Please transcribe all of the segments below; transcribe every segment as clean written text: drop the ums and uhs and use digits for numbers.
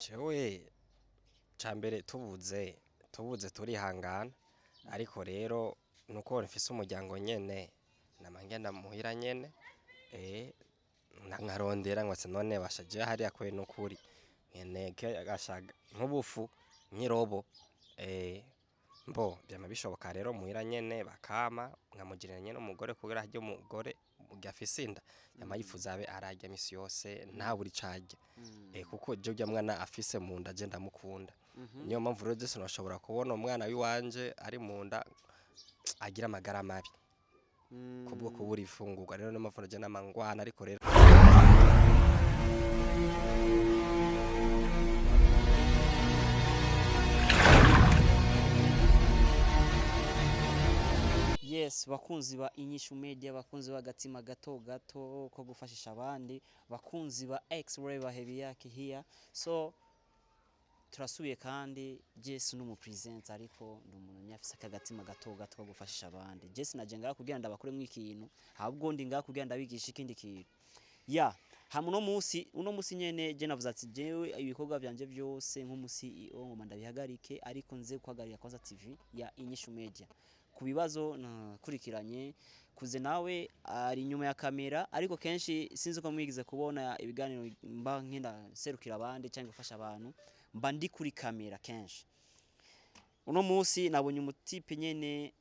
Jewe cambere tubuze turihangana ariko rero nuko nfise umuryango nyene nama ngenda muhira nyene nkarondera ngo ati none bashaje hariya kwe nukuri nkene gashaga nk'ubufu nk'irobo mbo vyama bishoboka rero muhira nyene bakama nkamugirira nyene umugore kugira harya umugore afise inda yama yifuza abe ararya misi yose ntabura ico arya kuko je urya mwana afise mu nda je ndamukunda niyo mpamvu rero je sinashobora kubona umwana wiwanje ari mu nda agira amagara mabi kubwo kubura ifungurwa rero niyo mpamvu je namangwana ariko rero Yes, bakunzi ba Inyishu Media, bakunzi ba Gatima gato gato ko gufashisha abandi, bakunzi ba X-Ray bahebi yake here. So turasubiye kandi Jesse n'umupresenter ariko ndi umuntu nyafise akagatima gato gato ko gufashisha abandi. Jesse naje ngaha kugira ndabakore mw'ikintu, ahubwo ndi ngaha kugira ndabigisha ikindi kintu. Ya, hamwe uno musi nyene je navuze ati jewe ibikorwa byanje byose nk'umu CEO ngoma ndabihagarike ariko nze guhagarika Kwanza TV ya Inyishu Media. Ku bibazo nakurikiranye kuze nawe ari nyuma ya kamera ariko kenshi sinzi ko mwigize kubona ibiganiro mba nkenda serukira abandi cyangwa gufasha abantu mba ndi kuri kamera kenshi. Uno musi nabonye umutipe nyene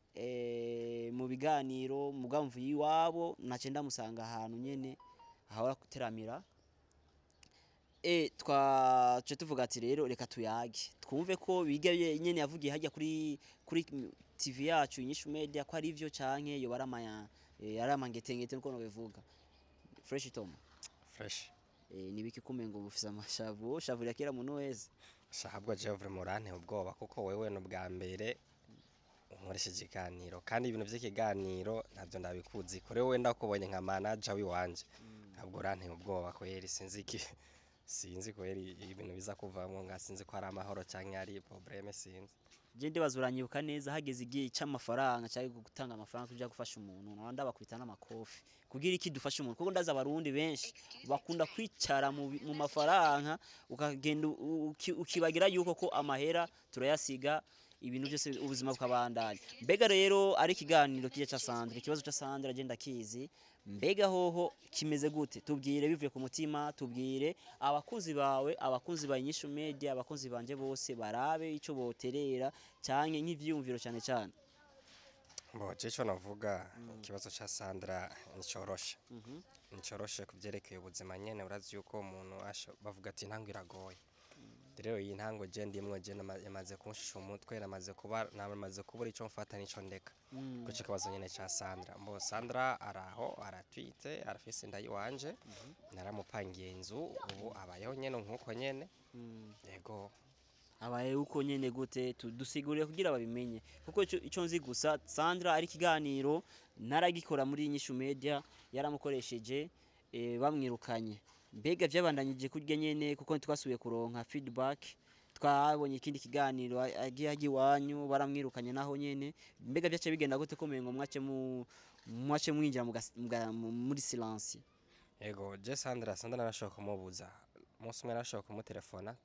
mu biganiro mugamvu yiwabo nace ndamusanga ahantu nyene ahora kuteramira twaje tuvuga ati rero reka tuyage twumve ko biga nyene yavugiye hajya kuri TV yacu Inyishu Media ko ari ivyo canke yo baramaya yaramangetengete nuko no bivuga fresh Tom fresh nibiki kumengo bufisa amashavu shavura kera muntu wese shahabwa je vraiment urante ubwoba kuko wewe no bwa mbere unkoresheje ikiganiro kandi ibintu vy'ikiganiro ntavyo ndabikuzi kore wewe ndakubonye nka manager wiwanje ntabwo urante ubwoba kweri sinzi kweri ibintu biza kuvamwo ngasinzi ko ari amahoro canke ari problème sinzi je ndibazuranyibuka neza hageze igihe c'amafaranga cyari gutanga amafaranga kuja gufasha umuntu nabanda bakubitana amakofi kugira iki dufasha umuntu kuko ndaza abarundi benshi bakunda kwicara mu mafaranga ukagenda ukibagira yuko ko amahera turayasiga ibintu byose ubuzima bukabandanya mbega rero ari kiganiro kije ca Sandra ikibazo ca Sandra agenda kizi mbega hoho kimeze gute tubwire bivuye ku mutima tubwire abakunzi bawe abakunzi ba Inyishu Media abakunzi banje bose barabe ico boterera canke nk'ivyumviro cyane cyane bo jecho navuga ikibazo ca Sandra nicoroshe kuvyerekeye ubuzima nyene urazi yuko umuntu bavuga ati ntango iragoye rero iyi ntango je ndimwe je yamaze kunshisha umutwe namaze kubura ico mfata nico ndeka kuko kibazo nyene ca Sandra mbo Sandra araho aratwite arafise inda yiwanje naramupangiye inzu ubu abayeho nyene nkuko nyene yego abaye uko nyene gute dusigurire kugira babimenye kuko ico nzi gusa Sandra ari kiganiro naragikora muri Inyishu Media yaramukoresheje bamwirukanye mbega vyabandanyije kurya nyene kuko twasubiye kuronka feedback twabonye ikindi kiganiro agiye wanyu baramwirukanye naho nyene mbega byace bigenda gute ko mengo mwace mwinjira muri silence yego je Sandra narashaka kumubuza umunsi umwe narashaka kumutelefona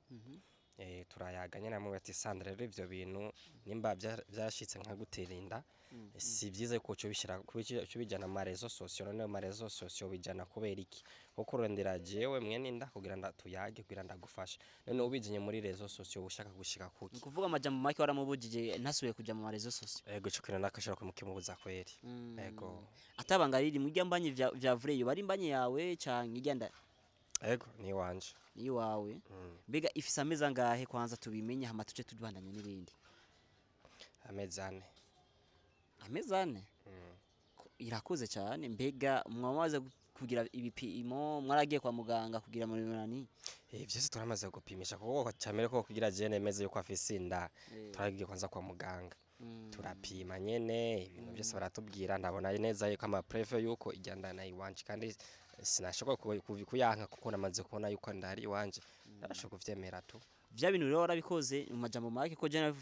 turayaga nyene namwe ati Sandra rero ivyo bintu nimba byashitse nka guterinda si byiza ko cyo bishira cyo bijana mu marezo social none mu marezo social bijana kubera iki kuko urondera jewe mwene inda kugira tuyage kugira ndagufasha none ubijinye muri rezo social ushaka gushika kuki kuvuga amajambo make waramubujije ntasubiye kuja mu marezo social yego cyo kino nakashaka kumukimubuza kweri yego atabangariri mu ryambanye vya vrai bari mbanye yawe canke igenda yego ni wanje ni wawe mbega ifisa ameza ngahe kwanza tubimenye hama tuce tubandanye n'ibindi amezane irakoze cyane mbega mwamaze kugira ibipimo mwaragiye kwa muganga kugira muri nani byose turamaze gupimisha kuko cyamere ko kugira jene meze yuko afise inda turagiye kwanza kwa muganga turapima nyene ibintu byose baratubwira ndabona neza yuko ama preve yuko ijyanda na iwanje kandi sinashobora kuyanka kuko namaze kubona yuko ndari iwanje narashobora kuvyemera tu vya bintu rero warabikoze mu majambo make ko jene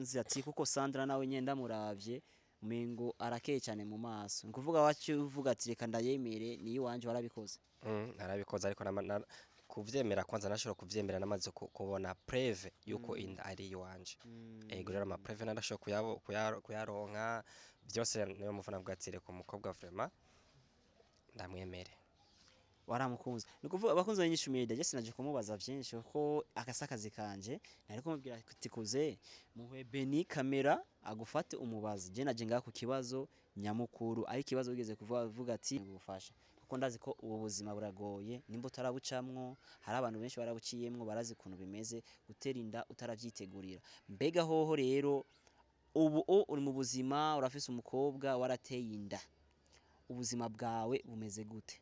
nzi ati kuko Sandra nawe nyenda muravye mengo arakeye cyane mu maso nkuvuga wacu uvuga ati reka ndayemere ni iwanje warabikoze narabikoze ariko kuvyemera kwanza nashobora kuvyemera namaze kubona preve yuko inda ari iwanje. Ego rero ama preve narashobora kuyaronka byose, niyo mpamvu navuga ati reka umukobwa vraiment ndamwemere. waramukunze ni kuvuga abakunzi b'inyishu media je sinaje kumubaza vyinshi kuko akasakazi kanje nari kumubwira ati kuze muhe Beni kamera agufate umubazi je naje ngaho ku kibazo nyamukuru ari kibazo wigeze kuvuga ati gufasha kuko ndazi ko ubu buzima buragoye nimba utarabucamwo hari abantu benshi barabuciyemwo barazi kuntu bimeze gutera inda utaravyitegurira. Mbega hoho rero ubu uri mu buzima urafise umukobwa warateye inda, ubuzima bwawe bumeze gute?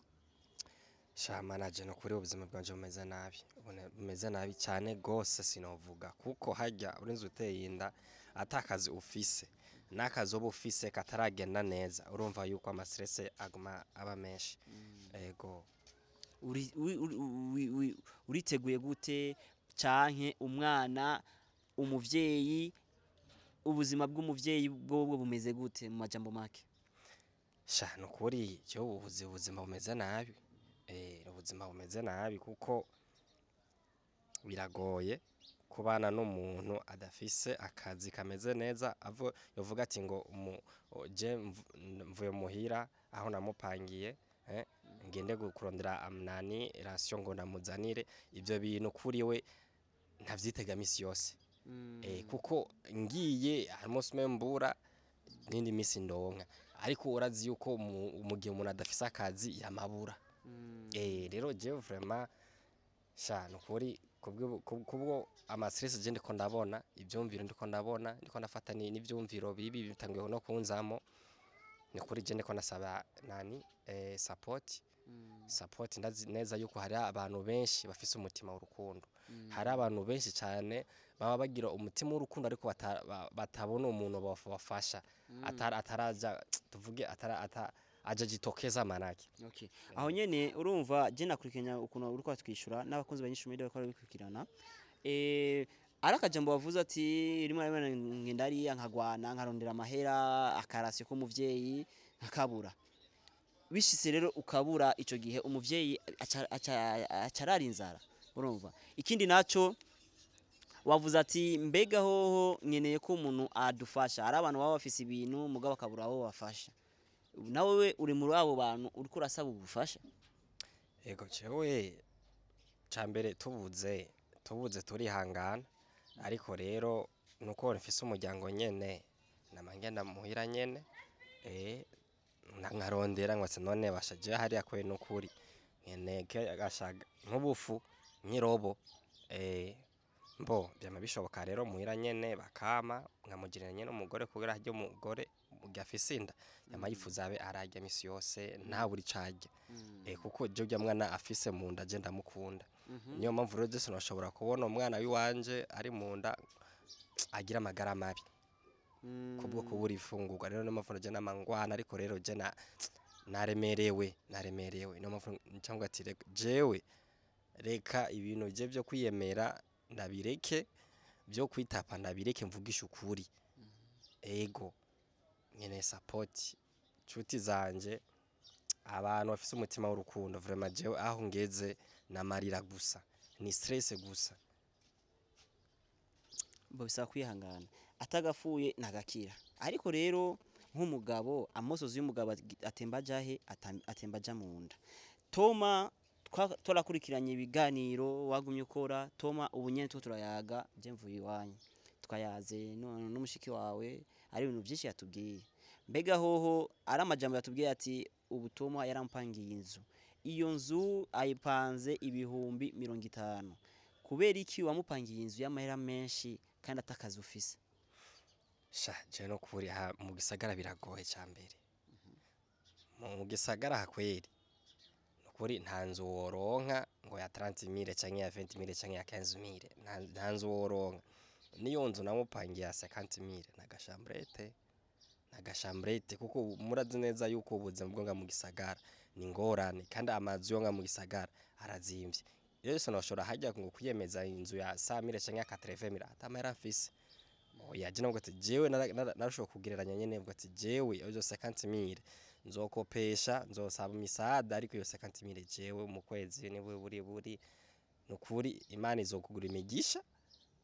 Shama naje no kuri ubuzima bwanje bumeze nabi, bumeze nabi cyane gose sinovuga kuko hajya urinze uteye inda atakazi ufise n'akazi uba ufise kataragenda neza, urumva yuko ama stress aguma aba menshi. Ego uriteguye gute canke umwana umuvyeyi ubuzima bw'umuvyeyi bwo bumeze gute mu majambo make? sha nukuri cyo ubuzima bumeze nabi, ubuzima bumeze nabi kuko biragoye kubana n'umuntu adafise akazi kameze neza, yovuga ati ngo je mvuye muhira aho namupangiye ngende kurondera amnani ration ngo namuzanire, ivyo bintu kuri we ntavyitega misi yose. Kuko ngiye harimo mbura nindi misi ndonka, ariko urazi yuko mu gihe umuntu adafise akazi yamabura. Rero je vraiment sha nukuri kubwo ama stress je ndiko ndabona ivyumviro, ndiko ndafata n'ivyumviro bibi bitangiye no kunzamo, nukuri je ndiko nasaba support ndazi neza yuko hari abantu benshi bafise umutima w'urukundo, hari abantu benshi cyane baba bagira umutima w'urukundo ariko batabona umuntu bafasha ataraja tuvuge aja jitokeza manake. Okay. Aho nyene urumva je nakurikenya ukuntu uri kwatwishura n'abakunzi banyishu media bakora bikurikirana. Arakajambo bavuze ati rimwe ngenda ari nkagwana nkarondera amahera akarasyo ko muvyeyi nkakabura. Bishise rero ukabura ico gihe umuvyeyi acarara inzara, urumva. Ikindi naco wavuze ati mbega hoho nkeneye ko umuntu adufasha, ari abantu baba bafise ibintu mugabo bakabura abo bafasha. Nawe uri muri abo bantu uriko urasaba ubufasha? Ego cewe cambere tubuze turihangana, ariko rero nuko mfise umuryango nyene namangenda muhira nyene nkarondera ngo none bashaje hariya kwe nukuri nkeneke agashaga nk'ubufu nkirobo mbo byama bishoboka rero muhira nyene bakama nkamugirira nyene umugore kugira haryo umugore ugafise inda yama yifuza abe ararya misi yose nta buri carya. Kuko je urya mwana afise mu nda je ndamukunda, niyo mpamvu rero Yesu nashobora kubona umwana wiwanje ari mu nda agira amagara mabi kubwo kubura ifungurwa. Rero niyo mpamvu je namangwana, ariko rero je naremerewe niyo mpamvu ncangwa ati jewe reka ibintu je byo kwiyemera ndabireke, byo kwitapa ndabireke mvugisha ukuri. Ego nyene support nshuti zanje, abantu bafise umutima w'urukundo vraiment jewe aho ngeze namarira gusa, ni stress gusa. Bo bisaba kwihangana atagafuye nagakira. Ariko rero nk'umugabo amosozi y'umugabo atemba jahe atemba ja munda. Toma twarakurikiranye ibiganiro wagumye ukora, Toma ubu nyene turayaga je mvuye iwanyu twayaze n'umushiki wawe ari ibintu byinshi yatubwiye. Mbega hoho ari amajambo yatubwiye ati ubu Toma yarampangiye inzu, iyo nzu ayipanze ibihumbi 50. Kubera iki wamupangiye inzu y'amahera menshi kandi atakazi ufise? Sha je no kuri mu gisagara biragoye cyambere. Mu gisagara hakweri nukuri nta nzu woronka ngo ya 30,000 canke ya 20,000 canke ya 15,000, nta nzu woronka. Niyo nzu namupangiye ya 50,000 nagashambrete kuko murazi neza yuko ubuzima bwo nga mu gisagara ni ngorane, kandi amazu yo nga mu gisagara arazimvye. Rero sinashobora hajya ngo kwiyemeza inzu ya 100,000 canke ya 80,000 atamara mfise. Oya je nabwo ati jewe narashobora kugereranya nyene bwo ati jewe iyo 50,000 nzokopesha nzosaba misada, ariko iyo 50,000 jewe mu kwezi ni buri nukuri Imana izokugura imigisha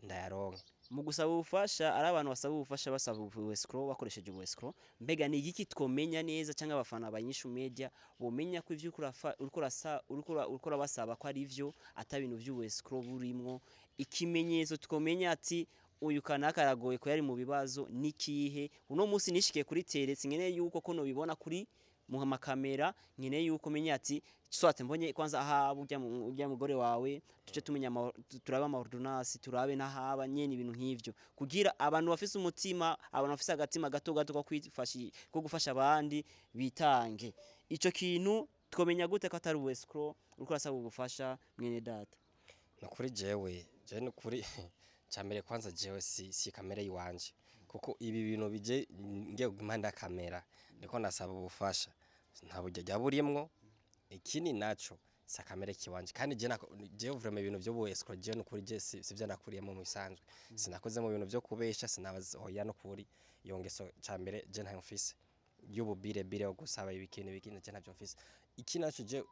ndayaronke. Mu gusaba ubufasha ari abantu basaba ubufasha basaba escrow bakoresheje escrow, mbega ni igiki twomenya neza cyangwa abafana ba Inyishu Media bomenya ko ivyo uriko urabasaba ko ari ivyo ata bintu vy'ubu escrow burimwo, ikimenyetso twomenya ati uyu kanaka aragoye ko yari mu bibazo nikihe. Uno munsi nishikiye kuri tele sinkeneye yuko ko nobibona kuri mu makamera, nkeneye yuko menya ati swate mbonye kwanza aha urya mugore wawe tuce tumenya turabe amordonance turabe nahaba nyene ibintu nk'ivyo, kugira abantu bafise umutima, abantu bafise agatima gato gato ko gufasha abandi bitange. Ico kintu twomenya gute ko atari escrow uriko urasaba ubufasha mwene data? Nukuri jewe nukuri cyambere kwanza jewe si kamera yiwanje, kuko ibi bintu bije ngiye impanda kamera niko nasaba ubufasha nta buryo jya burimwo. Ikini naco sa kamera kiwanje kandi je vraiment ibintu byo bu escrow je nukuri je sivyo nakuriyemo mu bisanzwe, sinakoze mu bintu byo kubesha, sinabazoya nukuri iyo ngeso cyambere je nta mfise y'ububire yo gusaba ibikini je ntabyo mfise. Iki naco je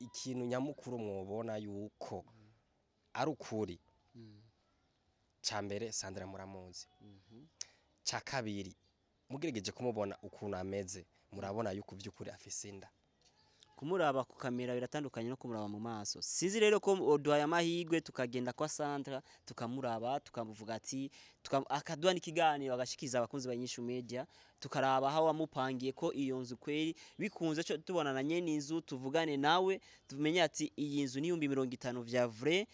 ikintu nyamukuru mwobona yuko ari ukuri cyambere Sandra muramuzi, ca kabiri mugerageje kumubona ukuntu ameze murabona yuko byukuri afise inda. Kumuraba ku kamera biratandukanye no kumuraba mu maso. Sinzi rero ko oduhaye amahigwe tukagenda kwa Sandra tukamuraba tukamuvuga ati akaduha n'ikiganiro agashikiza abakunzi ba Inyishu Media tukaraba aho wamupangiye ko iyo nzu kweri bikunze cyo tubonana nyene inzu tuvugane nawe tumenye ati iyi nzu ni 50 vya vrai,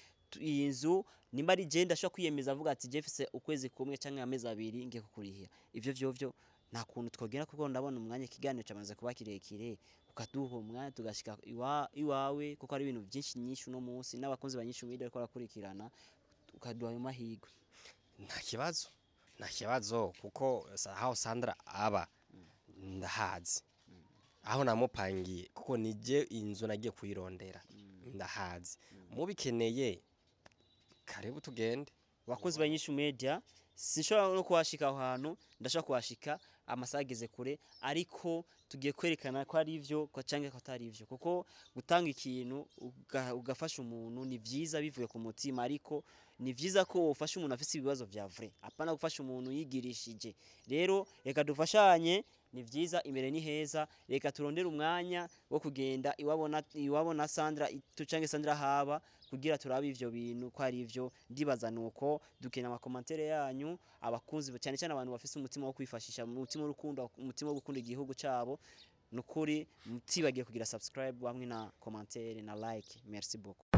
iyi nzu nimba ari je ndashaka kwiyemeza avuga ati Jeffse ukwezi kumwe canke amezi abiri ngiye kukurihira. Ivyo vyo nta kuntu twogera kuko ndabona umwanya kiganiro cyamaze kuba kirekire, ukaduha umwanya tugashika iwawe kuko ari ibintu byinshi nyinshi no munsi n'abakunzi ba Inyishu Media ariko barakurikirana, ukaduha ayo mahigwe. Nta kibazo kuko aho Sandra aba ndahazi, aho namupangiye kuko nije inzu nagiye kuyirondera ndahazi. Mubikeneye karibu tugende. Bakozi ba Inyishu Media sinshobora no kuhashika aho hantu, ndashaka kuhashika amasageze kure, ariko tugiye kwerekana ko ari ivyo ko canke ko atari ivyo, kuko gutanga ikintu ugafasha umuntu ni vyiza bivuye ku mutima, ariko ni vyiza ko ufasha umuntu afise ibibazo vya vrai, apana gufasha umuntu yigirishije. Rero reka dufashanye, ni vyiza imbere ni heza, reka turondera umwanya wo kugenda iwabona Sandra tucange Sandra haba kugira turabe ivyo bintu ko ari ivyo. Ndibaza nuko dukena ama commentaire yanyu, abakunzi cyane cyane abantu bafise umutima wo kwifashisha, umutima w'urukundo, umutima wo gukunda igihugu cyabo. Nukuri mutibagiye kugira subscribe hamwe na commentaire na like. Merci beaucoup.